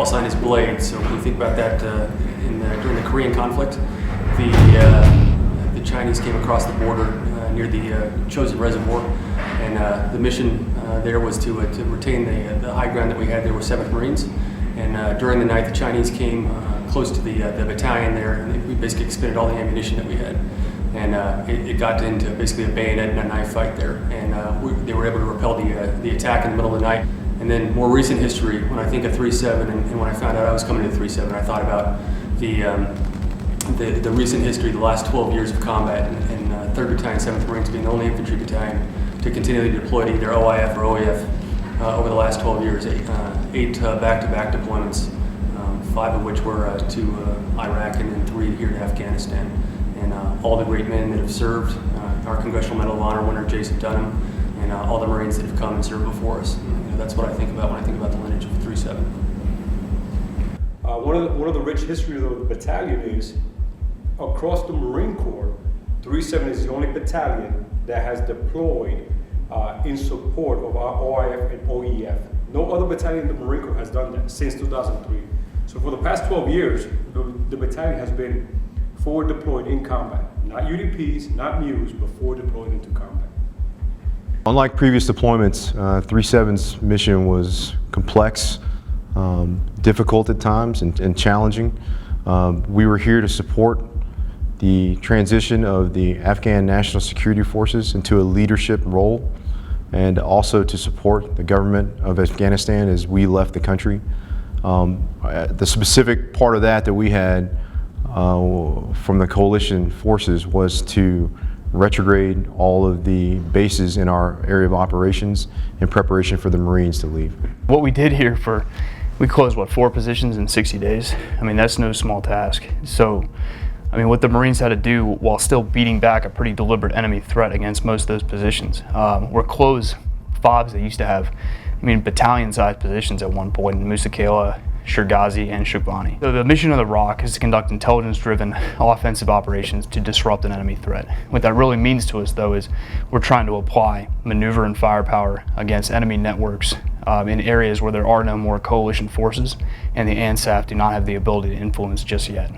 call sign is Blade. So when you think about that, during the Korean conflict, the Chinese came across the border near the Chosin Reservoir, and the mission there was to retain the high ground that we had there with 7th Marines. And during the night, the Chinese came close to the battalion there, and we basically expended all the ammunition that we had. And it got into basically a bayonet and a knife fight there, and they were able to repel the attack in the middle of the night. And then more recent history, when I think of 37, and when I found out I was coming to 37, I thought about the recent history, the last 12 years of combat, and 3rd Battalion, 7th Marines being the only infantry battalion to continually deploy to either OIF or OEF over the last 12 years, 8 back-to-back deployments, 5 of which were to Iraq and then 3 here to Afghanistan. And all the great men that have served, our Congressional Medal of Honor winner Jason Dunham, and all the Marines that have come and served before us. That's what I think about when I think about the lineage of 37. One of the rich history of the battalion is, across the Marine Corps, 37 is the only battalion that has deployed in support of our OIF and OEF. No other battalion in the Marine Corps has done that since 2003. So for the past 12 years, the battalion has been forward deployed in combat. Not UDPs, not MUs, but forward deployed into combat. Unlike previous deployments, 37's mission was complex, difficult at times, and challenging. We were here to support the transition of the Afghan National Security Forces into a leadership role, and also to support the government of Afghanistan as we left the country. The specific part of that we had from the coalition forces was to retrograde all of the bases in our area of operations in preparation for the Marines to leave. What we did here we closed, 4 positions in 60 days? I mean, that's no small task. So, I mean, what the Marines had to do while still beating back a pretty deliberate enemy threat against most of those positions were close FOBs that used to have, battalion-sized positions at one point in Musa Kela, Shergazi, and Shukvani. So the mission of the ROC is to conduct intelligence-driven offensive operations to disrupt an enemy threat. What that really means to us, though, is we're trying to apply maneuver and firepower against enemy networks in areas where there are no more coalition forces, and the ANSAF do not have the ability to influence just yet.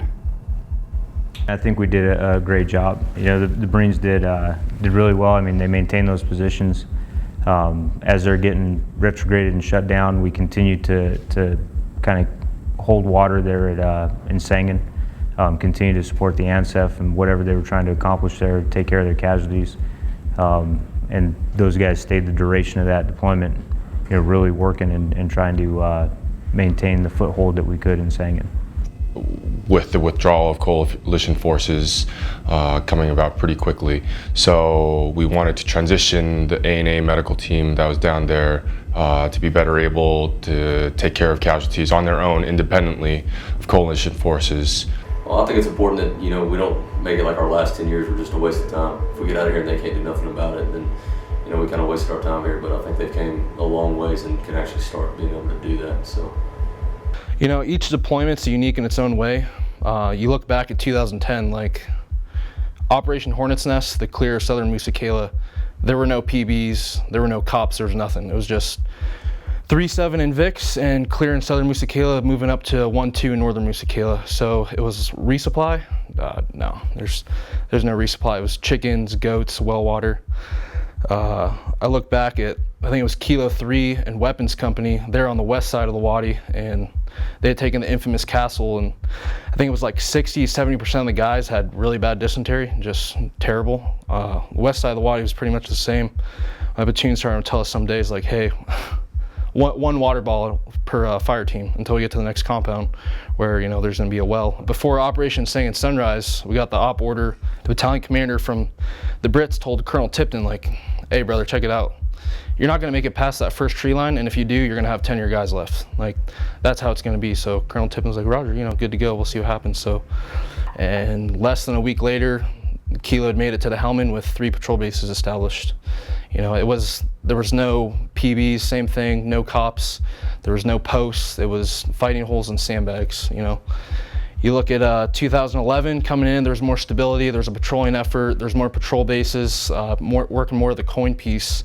I think we did a great job. The Marines did really well. I mean, they maintained those positions. As they're getting retrograded and shut down, we continue to kind of hold water there in Sangin, continue to support the ANSEF and whatever they were trying to accomplish there, take care of their casualties. And those guys stayed the duration of that deployment, really working and trying to maintain the foothold that we could in Sangin. With the withdrawal of coalition forces coming about pretty quickly. So we wanted to transition the ANA medical team that was down there to be better able to take care of casualties on their own independently of coalition forces. Well, I think it's important that we don't make it like our last 10 years were just a waste of time. If we get out of here and they can't do nothing about it, then we kind of wasted our time here. But I think they've came a long ways and can actually start being able to do that. So. Each deployment's unique in its own way. You look back at 2010, like Operation Hornet's Nest, the clear southern Musa Kela, there were no PBs, there were no cops, there was nothing. It was just 3-7 in VIX and clear in southern Musa Kela, moving up to 1-2 in northern Musa Kela. So it was resupply? No, there's no resupply. It was chickens, goats, well water. I look back at, I think it was Kilo 3 and Weapons Company. They're on the west side of the Wadi, and they had taken the infamous castle, and I think it was like 60-70% of the guys had really bad dysentery, just terrible. The west side of the Wadi was pretty much the same. My platoon started to tell us some days, like, hey, one water bottle per fire team until we get to the next compound where, there's going to be a well. Before Operation Sangin Sunrise, we got the op order. The battalion commander from the Brits told Colonel Tipton, like, hey, brother, check it out. You're not going to make it past that first tree line, and if you do, you're going to have 10 of your guys left. Like, that's how it's going to be. So Colonel Tipton's like, Roger, good to go. We'll see what happens. So, and less than a week later, Kilo had made it to the Helmand with 3 patrol bases established. There was no PBs, same thing, no cops. There was no posts. It was fighting holes and sandbags, You look at 2011 coming in, there's more stability, there's a patrolling effort, there's more patrol bases, working more of the coin piece.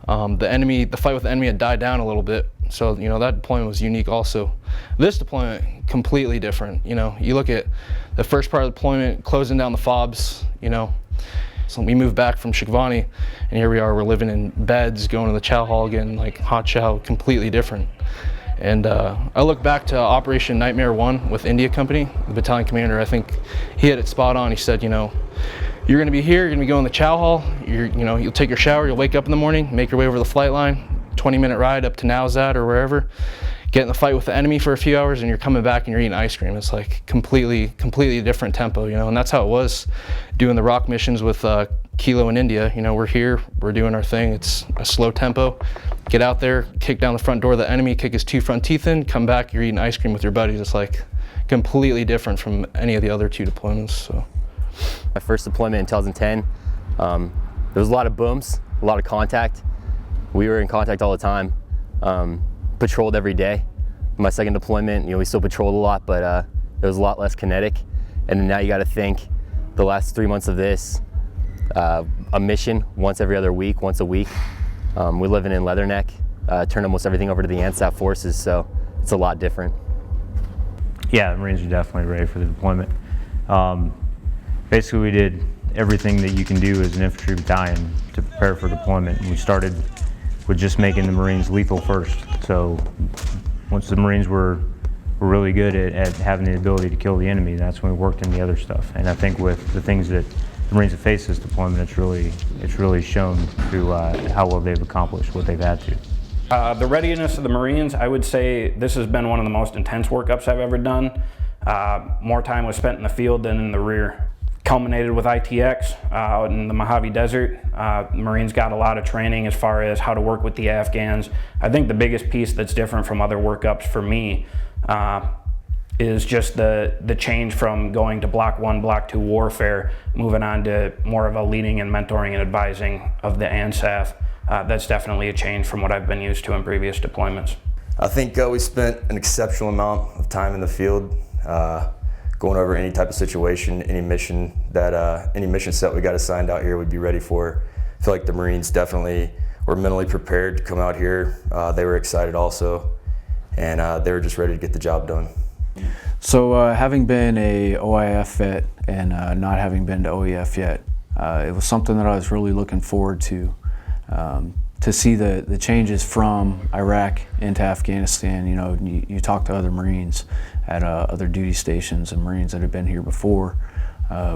The fight with the enemy had died down a little bit, so that deployment was unique also. This deployment, completely different. You know, you look at the first part of the deployment, closing down the fobs, you know. So we moved back from Shikvani, and here we are, we're living in beds, going to the chow hall, getting like hot chow, completely different. And I look back to Operation Nightmare 1 with India Company, the battalion commander. I think he had it spot on. He said, you know, you're going to be here, you're going to be going to the chow hall, you'll take your shower, you'll wake up in the morning, make your way over the flight line, 20-minute ride up to Nowzat or wherever, get in the fight with the enemy for a few hours, and you're coming back and you're eating ice cream. It's like completely different tempo, you know, and that's how it was doing the rock missions with Kilo in India. You know, we're here, we're doing our thing. It's a slow tempo. Get out there, kick down the front door of the enemy, kick his 2 front teeth in, come back, you're eating ice cream with your buddies. It's like completely different from any of the other 2 deployments. So. My first deployment in 2010, there was a lot of booms, a lot of contact. We were in contact all the time, patrolled every day. My second deployment, you know, we still patrolled a lot, but it was a lot less kinetic. And then now you got to think the last 3 months of this, a mission once every other week, once a week. We're living in Leatherneck, turned almost everything over to the ANSAF forces, so it's a lot different. Yeah, the Marines are definitely ready for the deployment. Basically, we did everything that you can do as an infantry battalion to prepare for deployment. And we started with just making the Marines lethal first. So once the Marines were really good at having the ability to kill the enemy, that's when we worked in the other stuff. And I think with the things that the Marines have faced this deployment, it's really shown through how well they've accomplished what they've had to. The readiness of the Marines, I would say this has been one of the most intense workups I've ever done. More time was spent in the field than in the rear. Culminated with ITX out in the Mojave Desert. The Marines got a lot of training as far as how to work with the Afghans. I think the biggest piece that's different from other workups for me is just the change from going to Block 1, Block 2 warfare, moving on to more of a leading and mentoring and advising of the ANSAF. That's definitely a change from what I've been used to in previous deployments. I think we spent an exceptional amount of time in the field, going over any type of situation, any mission set we got assigned out here we'd be ready for. I feel like the Marines definitely were mentally prepared to come out here. They were excited also, and they were just ready to get the job done. So having been a OIF vet and not having been to OEF yet, it was something that I was really looking forward to see the changes from Iraq into Afghanistan. You know, you talk to other Marines at other duty stations and Marines that have been here before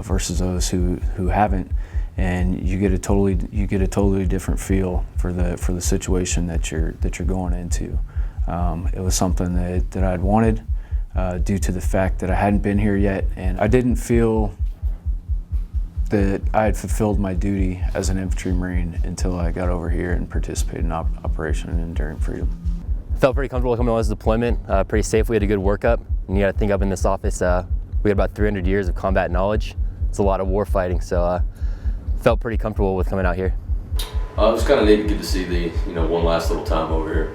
versus those who haven't, and you get a totally different feel for the situation that you're going into. It was something that I'd wanted due to the fact that I hadn't been here yet, and I didn't feel that I had fulfilled my duty as an infantry Marine until I got over here and participated in Operation Enduring Freedom. Felt pretty comfortable coming on this deployment, pretty safe. We had a good workup, and you got to think up in this office, we had about 300 years of combat knowledge. It's a lot of war fighting, so felt pretty comfortable with coming out here. It was kind of neat to get to see the, one last little time over here.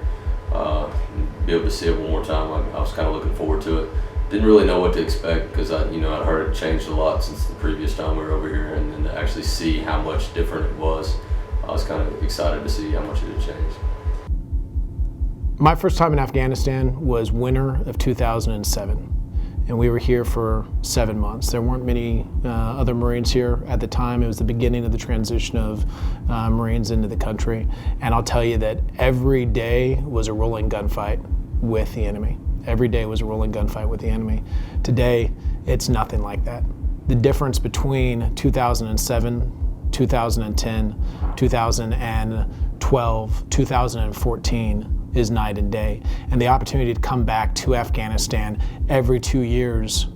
Be able to see it one more time. I was kind of looking forward to it. Didn't really know what to expect because I'd heard it changed a lot since the previous time we were over here, and then to actually see how much different it was, I was kind of excited to see how much it had changed. My first time in Afghanistan was winter of 2007, and we were here for 7 months. There weren't many other Marines here at the time. It was the beginning of the transition of Marines into the country, and I'll tell you that every day was a rolling gunfight with the enemy. Every day was a rolling gunfight with the enemy. Today, it's nothing like that. The difference between 2007, 2010, 2012, 2014 is night and day. And the opportunity to come back to Afghanistan every 2 years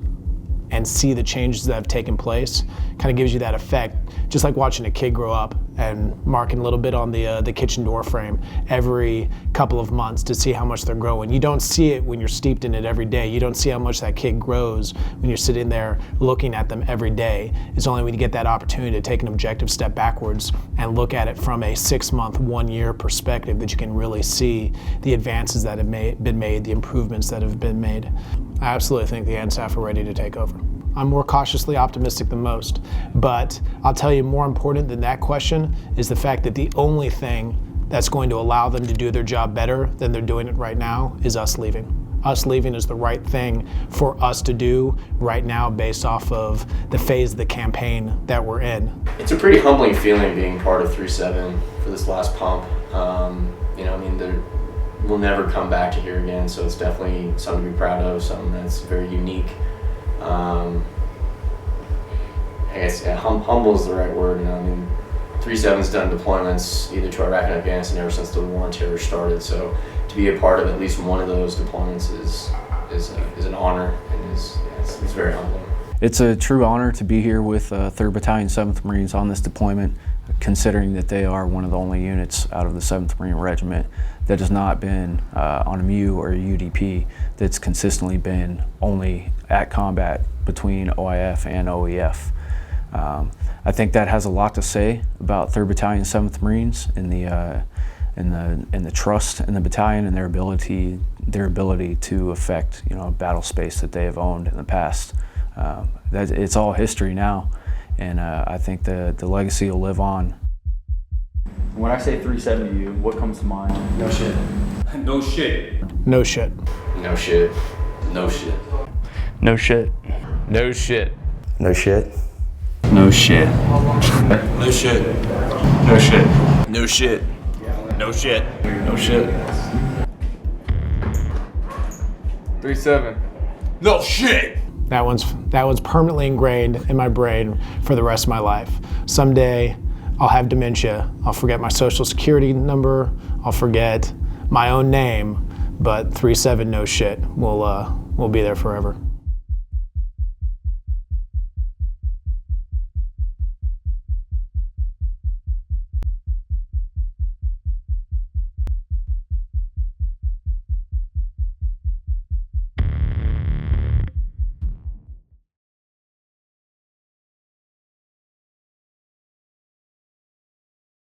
and see the changes that have taken place kind of gives you that effect, just like watching a kid grow up and marking a little bit on the kitchen door frame every couple of months to see how much they're growing. You don't see it when you're steeped in it every day. You don't see how much that kid grows when you're sitting there looking at them every day. It's only when you get that opportunity to take an objective step backwards and look at it from a 6-month, 1 year perspective that you can really see the advances that have been made, the improvements that have been made. I absolutely think the ANSAF are ready to take over. I'm more cautiously optimistic than most, but I'll tell you, more important than that question is the fact that the only thing that's going to allow them to do their job better than they're doing it right now is us leaving. us leaving is the right thing for us to do right now based off of the phase of the campaign that we're in. It's a pretty humbling feeling being part of 37 for this last pump. You know, I mean, we'll never come back to here again, so it's definitely something to be proud of, something that's very unique. I guess humble is the right word. You know, I mean, 37's done deployments either to Iraq and Afghanistan ever since the war on terror started. So to be a part of at least one of those deployments is an honor, and it's very humbling. It's a true honor to be here with 3rd Battalion, 7th Marines on this deployment, considering that they are one of the only units out of the 7th Marine Regiment that has not been on a MU or a UDP, that's consistently been only at combat between OIF and OEF. I think that has a lot to say about 3rd Battalion, 7th Marines and the trust in the battalion and their ability to affect, you know, a battle space that they have owned in the past. It's all history now, and I think the legacy will live on. When I say 370 to you, what comes to mind? No shit. No shit. No shit. No shit. No shit. No shit. No shit. No shit. No shit. No shit. No shit. No shit. No shit. No shit. 37. No shit. That one's permanently ingrained in my brain for the rest of my life. Someday I'll have dementia. I'll forget my social security number. I'll forget my own name, but 37 no shit will be there forever.